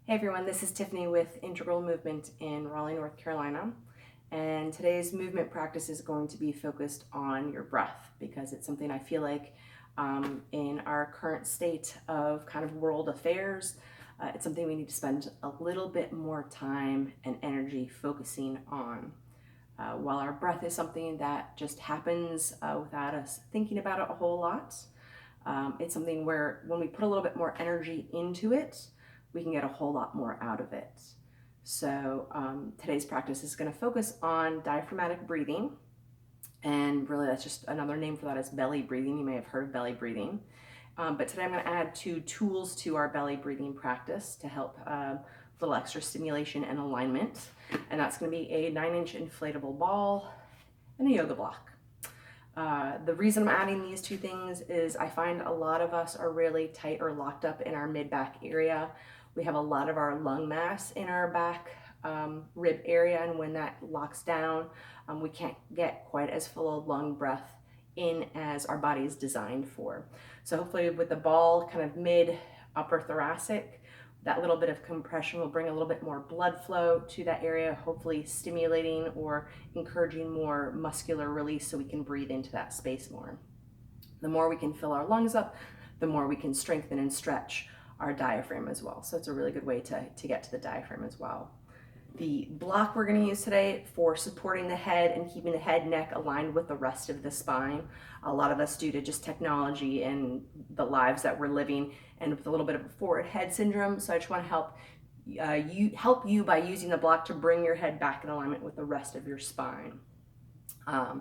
Hey everyone, this is Tiffany with Integral Movement in Raleigh, North Carolina. And today's movement practice is going to be focused on your breath because it's something I feel like in our current state of kind of world affairs, it's something we need to spend a little bit more time and energy focusing on. While our breath is something that just happens without us thinking about it a whole lot, it's something where when we put a little bit more energy into it, we can get a whole lot more out of it. So today's practice is going to focus on diaphragmatic breathing. And really that's just another name for that is belly breathing. You may have heard of belly breathing. But today I'm going to add 2 tools to our belly breathing practice to help a little extra stimulation and alignment. And that's going to be a 9-inch inflatable ball and a yoga block. The reason I'm adding these 2 things is I find a lot of us are really tight or locked up in our mid-back area. We have a lot of our lung mass in our back rib area, and when that locks down, we can't get quite as full of lung breath in as our body is designed for. So hopefully with the ball kind of mid upper thoracic, that little bit of compression will bring a little bit more blood flow to that area, hopefully stimulating or encouraging more muscular release so we can breathe into that space more. The more we can fill our lungs up, the more we can strengthen and stretch our diaphragm as well. So it's a really good way to get to the diaphragm as well. The block we're going to use today for supporting the head and keeping the head neck aligned with the rest of the spine. A lot of us, due to just technology and the lives that we're living, end up with a little bit of a forward head syndrome. So I just want to help you by using the block to bring your head back in alignment with the rest of your spine. A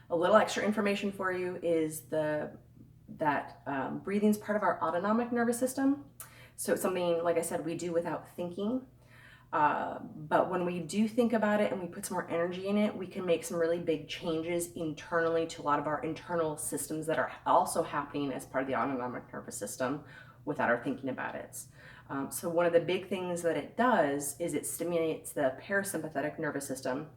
little extra information for you is that breathing is part of our autonomic nervous system. So it's something, like I said, we do without thinking. But when we do think about it and we put some more energy in it, we can make some really big changes internally to a lot of our internal systems that are also happening as part of the autonomic nervous system without our thinking about it. So one of the big things that it does is it stimulates the parasympathetic nervous system,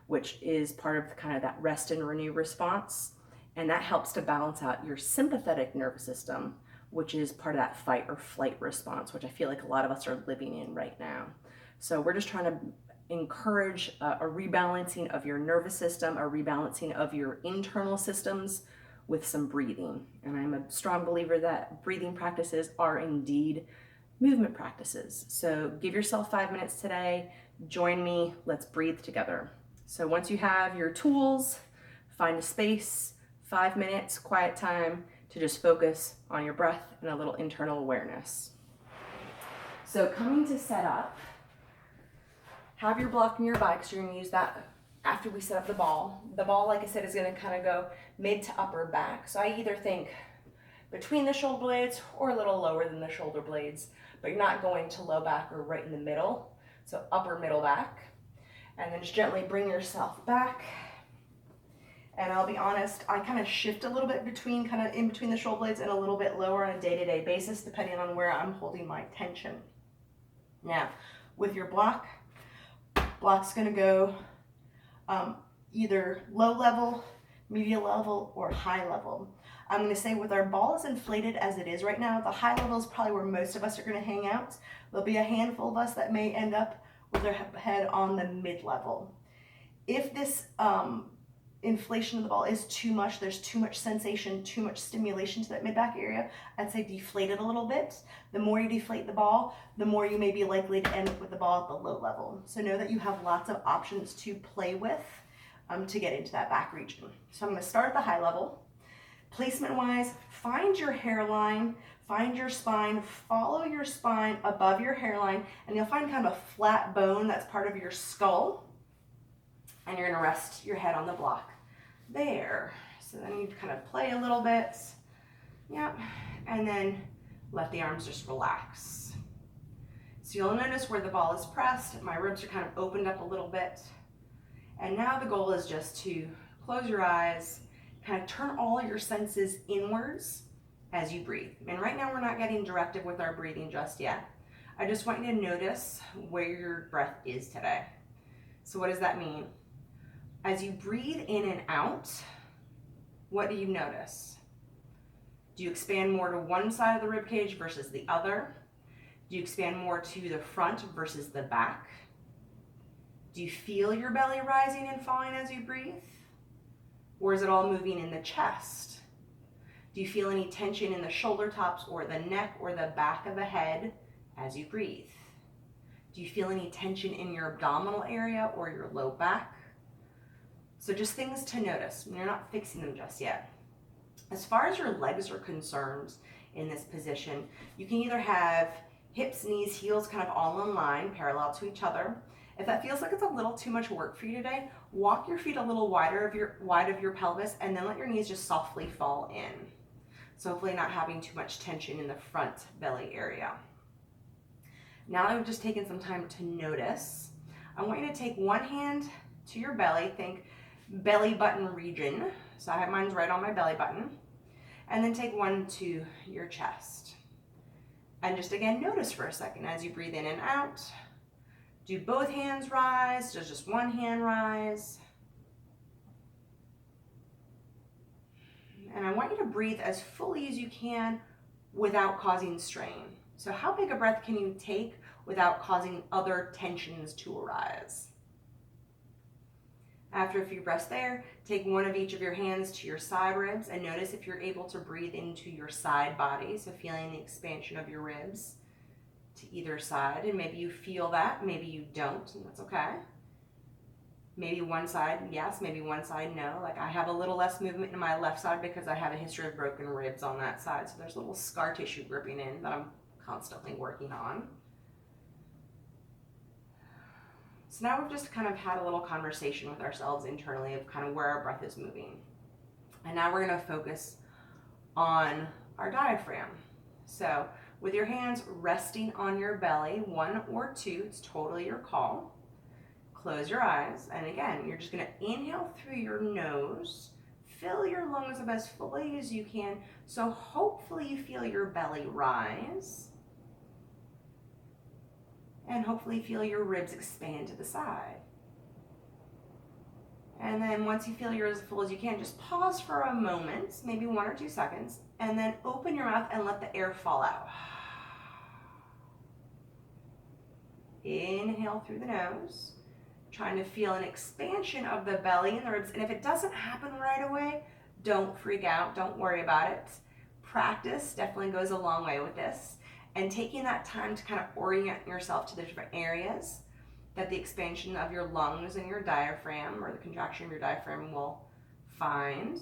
which is part of kind of that rest and renew response. And that helps to balance out your sympathetic nervous system, which is part of that fight or flight response, which I feel like a lot of us are living in right now. So we're just trying to encourage a rebalancing of your nervous system, a rebalancing of your internal systems with some breathing. And I'm a strong believer that breathing practices are indeed movement practices. So give yourself 5 minutes today. Join me. Let's breathe together. So once you have your tools, find a space, 5 minutes, quiet time to just focus on your breath and a little internal awareness. So coming to set up, have your block nearby because you're going to use that after we set up the ball. The ball, like I said, is going to kind of go mid to upper back. So I either think between the shoulder blades or a little lower than the shoulder blades, but you're not going to low back or right in the middle. So upper middle back. And then just gently bring yourself back. And I'll be honest, I kind of shift a little bit in between the shoulder blades and a little bit lower on a day-to-day basis, depending on where I'm holding my tension. Now, with your block's gonna go either low level, medium level, or high level. I'm gonna say with our ball as inflated as it is right now, the high level is probably where most of us are gonna hang out. There'll be a handful of us that may end up with their head on the mid-level. If this inflation of the ball is too much, there's too much sensation, too much stimulation to that mid-back area, I'd say deflate it a little bit. The more you deflate the ball, the more you may be likely to end up with the ball at the low level. So know that you have lots of options to play with to get into that back region. So I'm going to start at the high level. Placement-wise, find your hairline, find your spine, follow your spine above your hairline, and you'll find kind of a flat bone that's part of your skull. And you're going to rest your head on the block there. So then you kind of play a little bit. Yep. And then let the arms just relax. So you'll notice where the ball is pressed, my ribs are kind of opened up a little bit. And now the goal is just to close your eyes, kind of turn all your senses inwards as you breathe. And right now we're not getting directive with our breathing just yet. I just want you to notice where your breath is today. So what does that mean? As you breathe in and out, what do you notice? Do you expand more to one side of the rib cage versus the other? Do you expand more to the front versus the back? Do you feel your belly rising and falling as you breathe? Or is it all moving in the chest? Do you feel any tension in the shoulder tops or the neck or the back of the head as you breathe? Do you feel any tension in your abdominal area or your low back? So just things to notice. You're not fixing them just yet. As far as your legs are concerned in this position, you can either have hips, knees, heels kind of all in line, parallel to each other. If that feels like it's a little too much work for you today, walk your feet a little wide of your pelvis and then let your knees just softly fall in. So hopefully not having too much tension in the front belly area. Now that we've just taken some time to notice, I want you to take one hand to your belly, think belly button region. So I have mine's right on my belly button. And then take one to your chest. And just again, notice for a second as you breathe in and out. Do both hands rise? Does just one hand rise? And I want you to breathe as fully as you can without causing strain. So how big a breath can you take without causing other tensions to arise? After a few breaths there, take one of each of your hands to your side ribs and notice if you're able to breathe into your side body, so feeling the expansion of your ribs to either side. And maybe you feel that, maybe you don't, and that's okay. Maybe one side, yes, maybe one side, no. Like I have a little less movement in my left side because I have a history of broken ribs on that side, so there's a little scar tissue gripping in that I'm constantly working on. So now we've just kind of had a little conversation with ourselves internally of kind of where our breath is moving. And now we're going to focus on our diaphragm. So with your hands resting on your belly, one or two, it's totally your call. Close your eyes. And again, you're just going to inhale through your nose, fill your lungs up as fully as you can. So hopefully you feel your belly rise. And hopefully feel your ribs expand to the side. And then once you feel you're as full as you can, just pause for a moment, maybe 1 or 2 seconds, and then open your mouth and let the air fall out. Inhale through the nose, trying to feel an expansion of the belly and the ribs. And if it doesn't happen right away, don't freak out, don't worry about it. Practice definitely goes a long way with this. And taking that time to kind of orient yourself to the different areas that the expansion of your lungs and your diaphragm or the contraction of your diaphragm will find.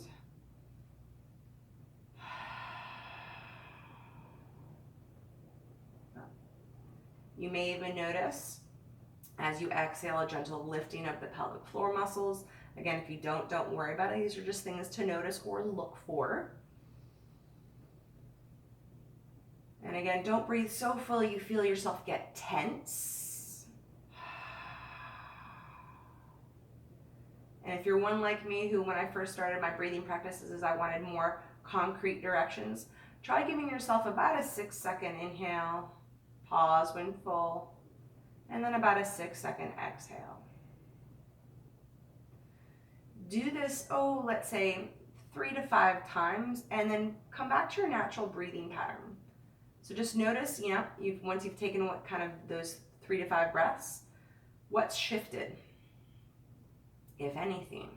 You may even notice as you exhale a gentle lifting of the pelvic floor muscles. Again, if you don't worry about it. These are just things to notice or look for. And again, don't breathe so fully you feel yourself get tense. And if you're one like me who, when I first started my breathing practices, I wanted more concrete directions, try giving yourself about a 6-second inhale, pause when full, and then about a 6-second exhale. Do this, let's say 3 to 5 times, and then come back to your natural breathing pattern. So just notice, once you've taken kind of those 3 to 5 breaths, what's shifted, if anything.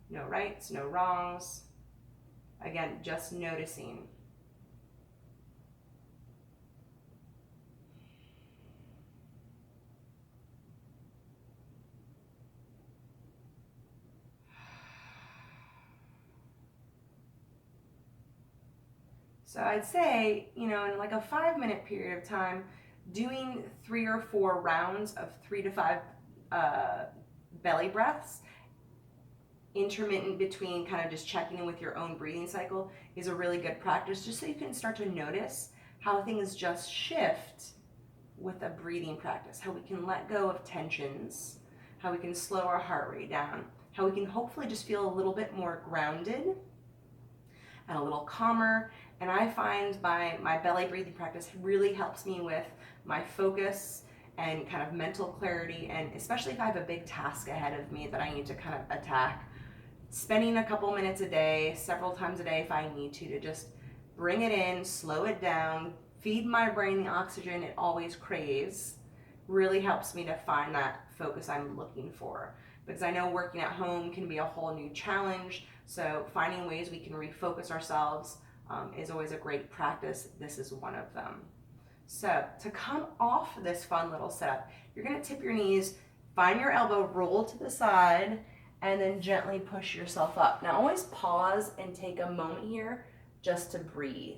No rights, no wrongs. Again, just noticing. So I'd say, in like a 5-minute period of time, doing 3 or 4 rounds of 3 to 5 belly breaths, intermittent between kind of just checking in with your own breathing cycle, is a really good practice, just so you can start to notice how things just shift with a breathing practice, how we can let go of tensions, how we can slow our heart rate down, how we can hopefully just feel a little bit more grounded and a little calmer. And I find my belly breathing practice really helps me with my focus and kind of mental clarity, and especially if I have a big task ahead of me that I need to kind of attack, spending a couple minutes a day, several times a day if I need to just bring it in, slow it down, feed my brain the oxygen it always craves, really helps me to find that focus I'm looking for. Because I know working at home can be a whole new challenge, so finding ways we can refocus ourselves is always a great practice. This is one of them. So to come off this fun little setup, you're going to tip your knees, find your elbow, roll to the side, and then gently push yourself up. Now always pause and take a moment here just to breathe.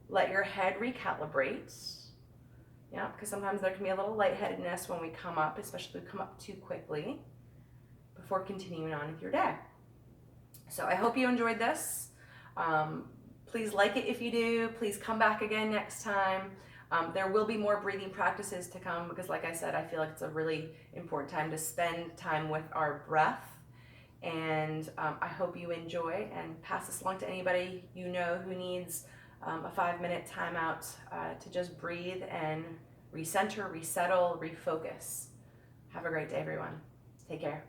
Let your head recalibrate. Yeah, because sometimes there can be a little lightheadedness when we come up, especially if we come up too quickly, before continuing on with your day. So I hope you enjoyed this. Please like it if you do. Please come back again next time. There will be more breathing practices to come because, like I said, I feel like it's a really important time to spend time with our breath. And I hope you enjoy, and pass this along to anybody you know who needs a 5-minute timeout to just breathe and recenter, resettle, refocus. Have a great day, everyone. Take care.